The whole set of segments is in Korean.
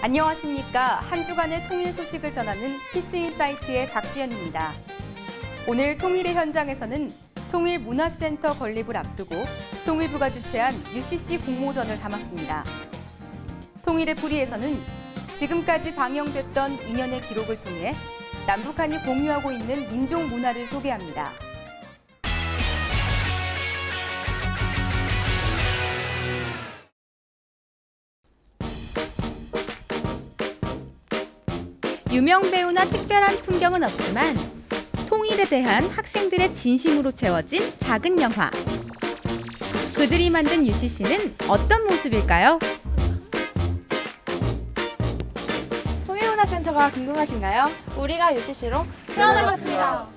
안녕하십니까. 한 주간의 통일 소식을 전하는 피스인사이트의 박시연입니다. 오늘 통일의 현장에서는 통일문화센터 건립을 앞두고 통일부가 주최한 UCC 공모전을 담았습니다. 통일의 뿌리에서는 지금까지 방영됐던 인연의 기록을 통해 남북한이 공유하고 있는 민족 문화를 소개합니다. 유명 배우나 특별한 풍경은 없지만 통일에 대한 학생들의 진심으로 채워진 작은 영화. 그들이 만든 UCC는 어떤 모습일까요? 통일문화센터가 궁금하신가요? 우리가 UCC로 태어나봤습니다.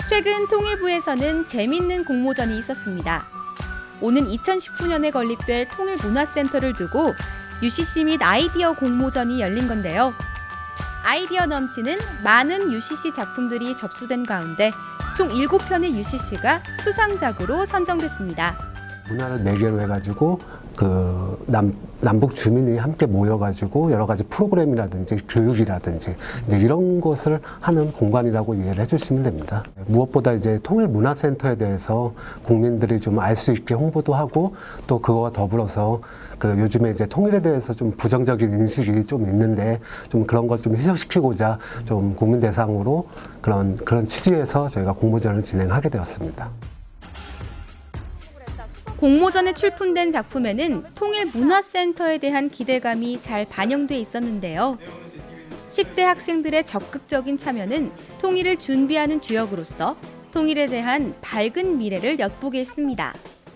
최근 통일부에서는 재밌는 공모전이 있었습니다. 오는 2019년에 건립될 통일문화센터를 두고 UCC 및 아이디어 공모전이 열린 건데요. 아이디어 넘치는 많은 UCC 작품들이 접수된 가운데 총 7편의 UCC가 수상작으로 선정됐습니다. 문화를 매개로 해가지고 남북 주민이 함께 모여가지고 여러 가지 프로그램이라든지 교육이라든지 이제 이런 것을 하는 공간이라고 이해를 해주시면 됩니다. 무엇보다 이제 통일문화센터에 대해서 국민들이 좀 알 수 있게 홍보도 하고 또 그거와 더불어서 요즘에 이제 통일에 대해서 좀 부정적인 인식이 좀 있는데 좀 그런 걸 좀 희석시키고자 좀 국민 대상으로 그런 취지에서 저희가 공모전을 진행하게 되었습니다. 공모전에 출품된 작품에는 통일문화센터에 대한 기대감이 잘 반영돼 있었는데요. 10대 학생들의 적극적인 참여는 통일을 준비하는 주역으로서 통일에 대한 밝은 미래를 엿보게 했습니다.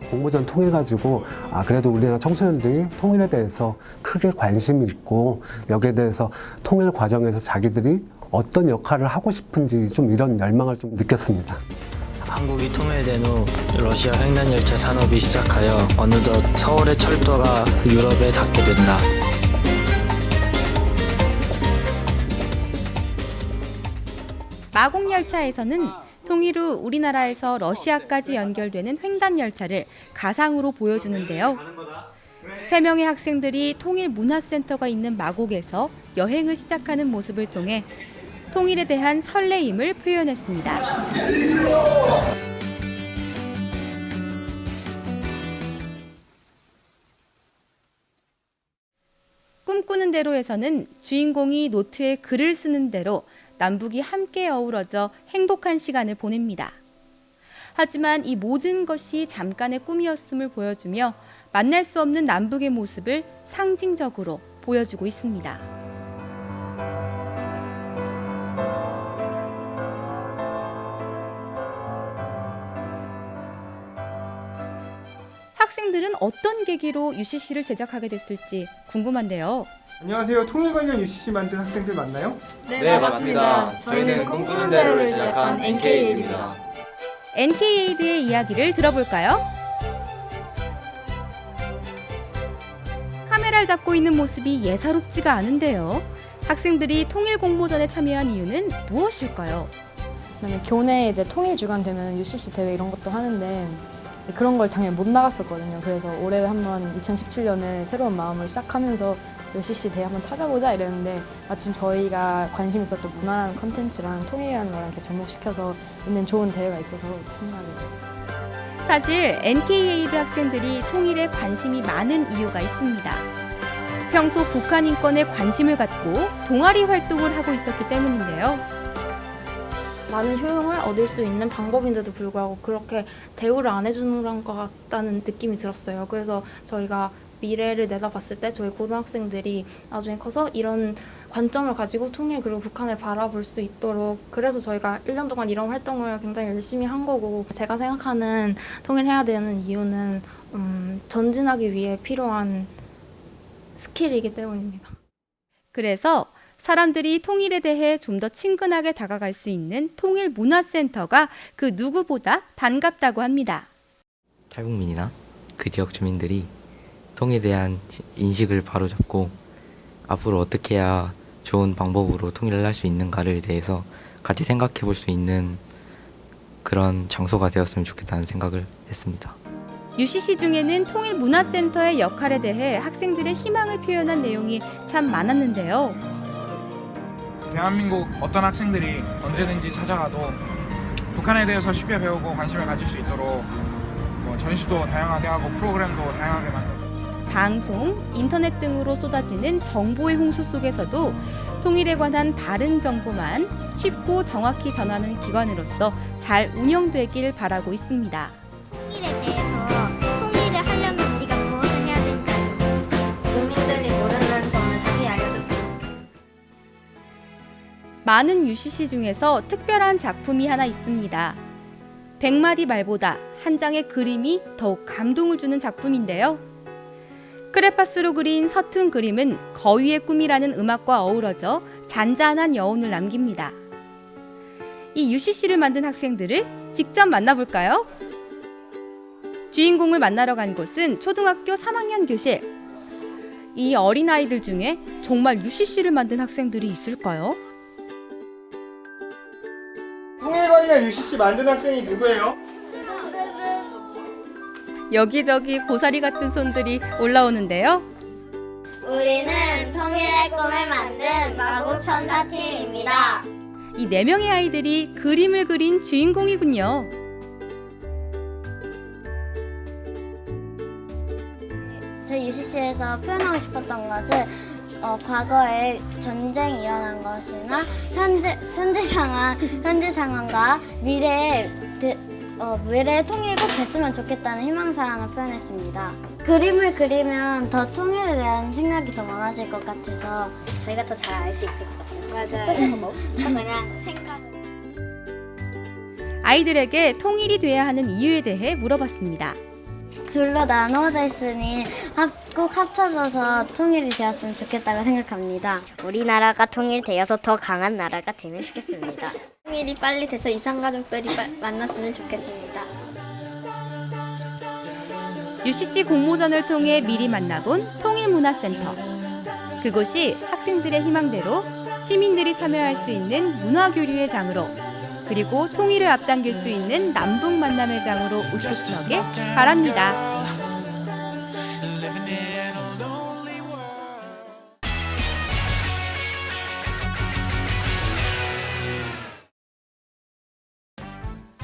공모전 통해 가지고 그래도 우리나라 청소년들이 통일에 대해서 크게 관심이 있고 여기에 대해서 통일 과정에서 자기들이 어떤 역할을 하고 싶은지 좀 이런 열망을 좀 느꼈습니다. 한국이 통일된 후 러시아 횡단열차 산업이 시작하여 어느덧 서울의 철도가 유럽에 닿게 된다. 마곡열차에서는 통일 후 우리나라에서 러시아까지 연결되는 횡단열차를 가상으로 보여주는데요. 3명의 학생들이 통일문화센터가 있는 마곡에서 여행을 시작하는 모습을 통해 통일에 대한 설레임을 표현했습니다. 꿈꾸는 대로에서는 주인공이 노트에 글을 쓰는 대로 남북이 함께 어우러져 행복한 시간을 보냅니다. 하지만 이 모든 것이 잠깐의 꿈이었음을 보여주며 만날 수 없는 남북의 모습을 상징적으로 보여주고 있습니다. 학생들은 어떤 계기로 UCC를 제작하게 됐을지 궁금한데요. 안녕하세요. 통일 관련 UCC 만든 학생들 맞나요? 네, 맞습니다. 저희는 꿈꾸는 대로를 제작한 NKAid입니다. NKAid의 이야기를 들어볼까요? 카메라를 잡고 있는 모습이 예사롭지가 않은데요. 학생들이 통일 공모전에 참여한 이유는 무엇일까요? 교내 이제 통일 주간 되면 UCC 대회 이런 것도 하는데 그런 걸 작년에 못 나갔었거든요. 그래서 올해 한번 2017년에 새로운 마음을 시작하면서 UCC 대회 한번 찾아보자 이랬는데 마침 저희가 관심 있었던 문화라는 컨텐츠랑 통일이라는 거랑 이렇게 접목시켜서 있는 좋은 대회가 있어서 참여하게 됐어요. 사실 NKAid 학생들이 통일에 관심이 많은 이유가 있습니다. 평소 북한 인권에 관심을 갖고 동아리 활동을 하고 있었기 때문인데요. 많은 효용을 얻을 수 있는 방법인데도 불구하고 그렇게 대우를 안 해주는 것 같다는 느낌이 들었어요. 그래서 저희가 미래를 내다봤을 때 저희 고등학생들이 나중에 커서 이런 관점을 가지고 통일 그리고 북한을 바라볼 수 있도록 그래서 저희가 1년 동안 이런 활동을 굉장히 열심히 한 거고 제가 생각하는 통일해야 되는 이유는 전진하기 위해 필요한 스킬이기 때문입니다. 그래서 사람들이 통일에 대해 좀 더 친근하게 다가갈 수 있는 통일문화센터가 그 누구보다 반갑다고 합니다. 탈북민이나 그 지역 주민들이 통일에 대한 인식을 바로잡고 앞으로 어떻게 해야 좋은 방법으로 통일을 할 수 있는가를 대해서 같이 생각해 볼 수 있는 그런 장소가 되었으면 좋겠다는 생각을 했습니다. UCC 중에는 통일문화센터의 역할에 대해 학생들의 희망을 표현한 내용이 참 많았는데요. 대한민국 어떤 학생들이 언제든지 찾아가도 북한에 대해서 쉽게 배우고 관심을 가질 수 있도록 전시도 다양하게 하고 프로그램도 다양하게 만들었습니다. 방송, 인터넷 등으로 쏟아지는 정보의 홍수 속에서도 통일에 관한 바른 정보만 쉽고 정확히 전하는 기관으로서 잘 운영되길 바라고 있습니다. 통일에 대해서 통일을 하려면 우리가 무엇을 해야 되는지 국민들이 모르는 점을 자세히 알려줬으면 좋겠습니다. 많은 UCC 중에서 특별한 작품이 하나 있습니다. 100마디 말보다 한 장의 그림이 더욱 감동을 주는 작품인데요. 크레파스로 그린 서툰 그림은 거위의 꿈이라는 음악과 어우러져 잔잔한 여운을 남깁니다. 이 UCC를 만든 학생들을 직접 만나볼까요? 주인공을 만나러 간 곳은 초등학교 3학년 교실. 이 어린아이들 중에 정말 UCC를 만든 학생들이 있을까요? 통일 관련 UCC 만든 학생이 누구예요? 여기저기 고사리 같은 손들이 올라오는데요. 우리는 통일의 꿈을 만든 마국천사 팀입니다. 이 4명의 아이들이 그림을 그린 주인공이군요. 저희 UCC에서 표현하고 싶었던 것은 과거에 전쟁이 일어난 것이나 현재 상황과 미래의 통일이 꼭 됐으면 좋겠다는 희망사항을 표현했습니다. 그림을 그리면 더 통일에 대한 생각이 더 많아질 것 같아서 저희가 더 잘 알 수 있을 것 같아요. 맞아요. 그냥 생각. 아이들에게 통일이 돼야 하는 이유에 대해 물어봤습니다. 둘로 나누어져 있으니 꼭 합쳐져서 통일이 되었으면 좋겠다고 생각합니다. 우리나라가 통일되어서 더 강한 나라가 되면 좋겠습니다. 통일이 빨리 돼서 이산가족들이 만났으면 좋겠습니다. UCC 공모전을 통해 미리 만나본 통일문화센터. 그곳이 학생들의 희망대로 시민들이 참여할 수 있는 문화교류의 장으로, 그리고 통일을 앞당길 수 있는 남북 만남의 장으로 우뚝서게 바랍니다.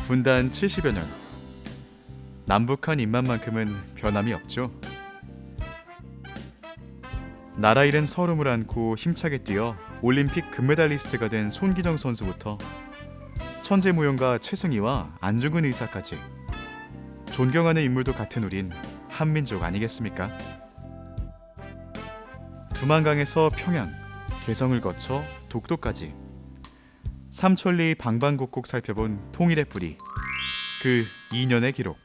분단 70여 년. 남북한 입맛만큼은 변함이 없죠. 나라 잃은 서름을 안고 힘차게 뛰어 올림픽 금메달리스트가 된 손기정 선수부터 천재무용가 최승희와 안중근 의사까지 존경하는 인물도 같은 우린 한민족 아니겠습니까? 두만강에서 평양, 개성을 거쳐 독도까지 삼천리 방방곡곡 살펴본 통일의 뿌리, 그 2년의 기록.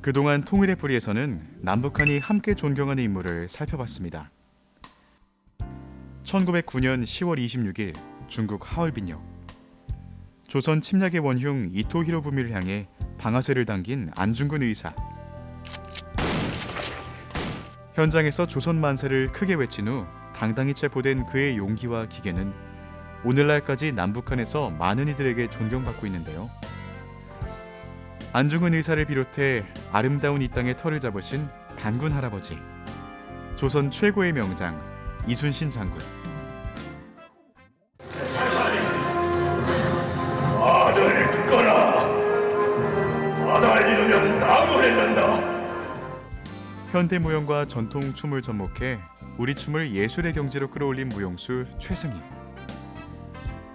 그동안 통일의 뿌리에서는 남북한이 함께 존경하는 인물을 살펴봤습니다. 1909년 10월 26일 중국 하얼빈역. 조선 침략의 원흉 이토 히로부미를 향해 방아쇠를 당긴 안중근 의사. 현장에서 조선 만세를 크게 외친 후 당당히 체포된 그의 용기와 기계는 오늘날까지 남북한에서 많은 이들에게 존경받고 있는데요. 안중근 의사를 비롯해 아름다운 이 땅의 터를 잡으신 단군 할아버지, 조선 최고의 명장 이순신 장군. 아들 죽거라. 아들 잃으면 나무했는다. 현대무용과 전통춤을 접목해 우리 춤을 예술의 경지로 끌어올린 무용수 최승희.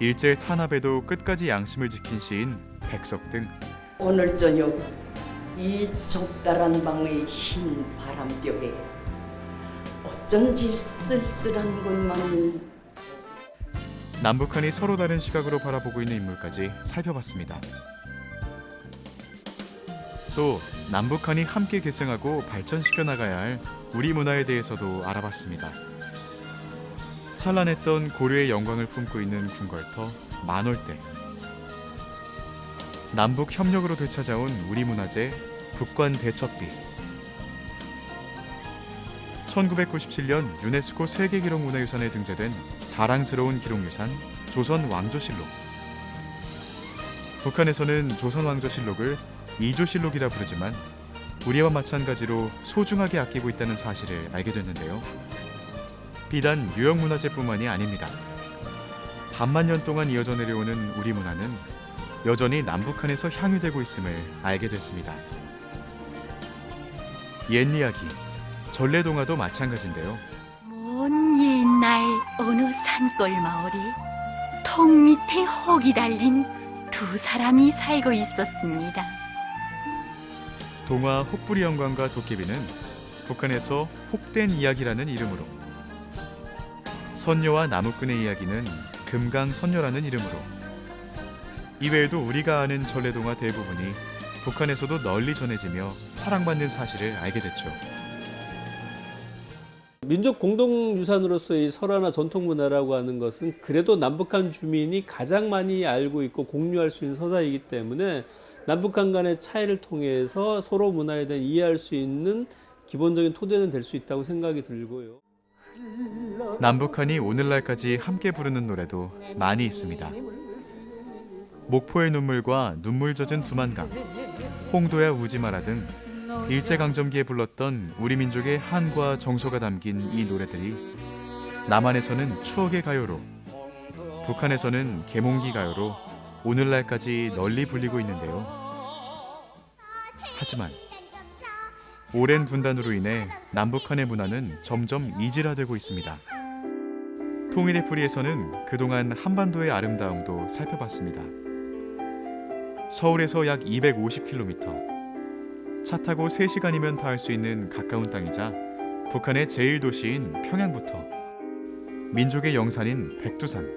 일제 탄압에도 끝까지 양심을 지킨 시인 백석 등 오늘 저녁 이 적달한 방의 흰 바람벽에 어쩐지 쓸쓸한 것만이. 남북한이 서로 다른 시각으로 바라보고 있는 인물까지 살펴봤습니다. 또 남북한이 함께 계승하고 발전시켜 나가야 할 우리 문화에 대해서도 알아봤습니다. 찬란했던 고려의 영광을 품고 있는 궁궐터 만월대. 남북 협력으로 되찾아온 우리 문화재 북관 대첩비. 1997년 유네스코 세계기록문화유산에 등재된 자랑스러운 기록유산 조선 왕조실록. 북한에서는 조선 왕조실록을 이조실록이라 부르지만 우리와 마찬가지로 소중하게 아끼고 있다는 사실을 알게 됐는데요. 비단 유형문화재뿐만이 아닙니다. 반만 년 동안 이어져 내려오는 우리 문화는 여전히 남북한에서 향유되고 있음을 알게 됐습니다. 옛 이야기, 전래동화도 마찬가지인데요. 먼 옛날 어느 산골 마을이 통 밑에 혹이 달린 두 사람이 살고 있었습니다. 동화 혹부리 영광과 도깨비는 북한에서 혹된 이야기라는 이름으로, 선녀와 나무꾼의 이야기는 금강선녀라는 이름으로, 이외에도 우리가 아는 전래동화 대부분이 북한에서도 널리 전해지며 사랑받는 사실을 알게 됐죠. 민족 공동유산으로서의 설화나 전통문화라고 하는 것은 그래도 남북한 주민이 가장 많이 알고 있고 공유할 수 있는 서사이기 때문에 남북한 간의 차이를 통해서 서로 문화에 대한 이해할 수 있는 기본적인 토대는 될 수 있다고 생각이 들고요. 남북한이 오늘날까지 함께 부르는 노래도 많이 있습니다. 목포의 눈물과 눈물 젖은 두만강, 홍도야 우지마라 등 일제강점기에 불렀던 우리 민족의 한과 정서가 담긴 이 노래들이 남한에서는 추억의 가요로, 북한에서는 계몽기 가요로 오늘날까지 널리 불리고 있는데요. 하지만 오랜 분단으로 인해 남북한의 문화는 점점 이질화되고 있습니다. 통일의 뿌리에서는 그동안 한반도의 아름다움도 살펴봤습니다. 서울에서 약 250km, 차 타고 3시간이면 닿을 수 있는 가까운 땅이자 북한의 제1도시인 평양부터 민족의 영산인 백두산,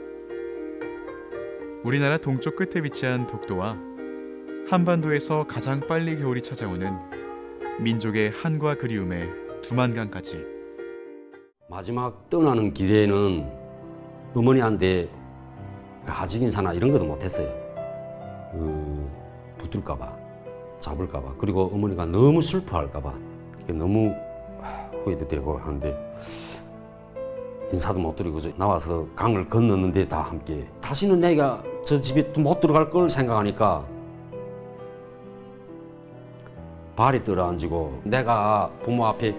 우리나라 동쪽 끝에 위치한 독도와 한반도에서 가장 빨리 겨울이 찾아오는 민족의 한과 그리움의 두만강까지. 마지막 떠나는 길에는 어머니한테 아직 인사나 이런 것도 못했어요. 붙을까봐, 잡을까봐, 그리고 어머니가 너무 슬퍼할까봐 너무 후회도 되고 하는데 인사도 못 드리고 나와서 강을 건넜는데 다 함께 다시는 내가 저 집에 또 못 들어갈 걸 생각하니까 발에 떨어앉고 내가 부모 앞에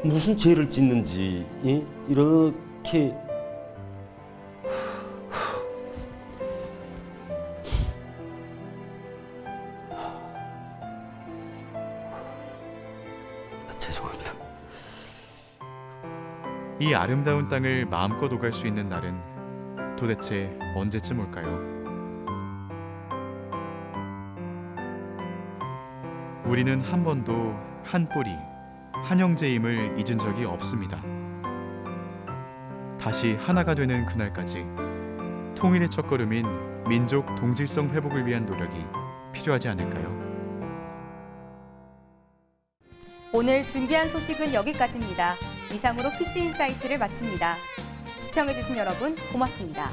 무슨 죄를 짓는지 이렇게 죄송합니다. 이 아름다운 땅을 마음껏 오갈 수 있는 날은 도대체 언제쯤 올까요? 우리는 한 번도 한 뿌리, 한 형제임을 잊은 적이 없습니다. 다시 하나가 되는 그날까지 통일의 첫걸음인 민족 동질성 회복을 위한 노력이 필요하지 않을까요? 오늘 준비한 소식은 여기까지입니다. 이상으로 피스인사이트를 마칩니다. 시청해주신 여러분 고맙습니다.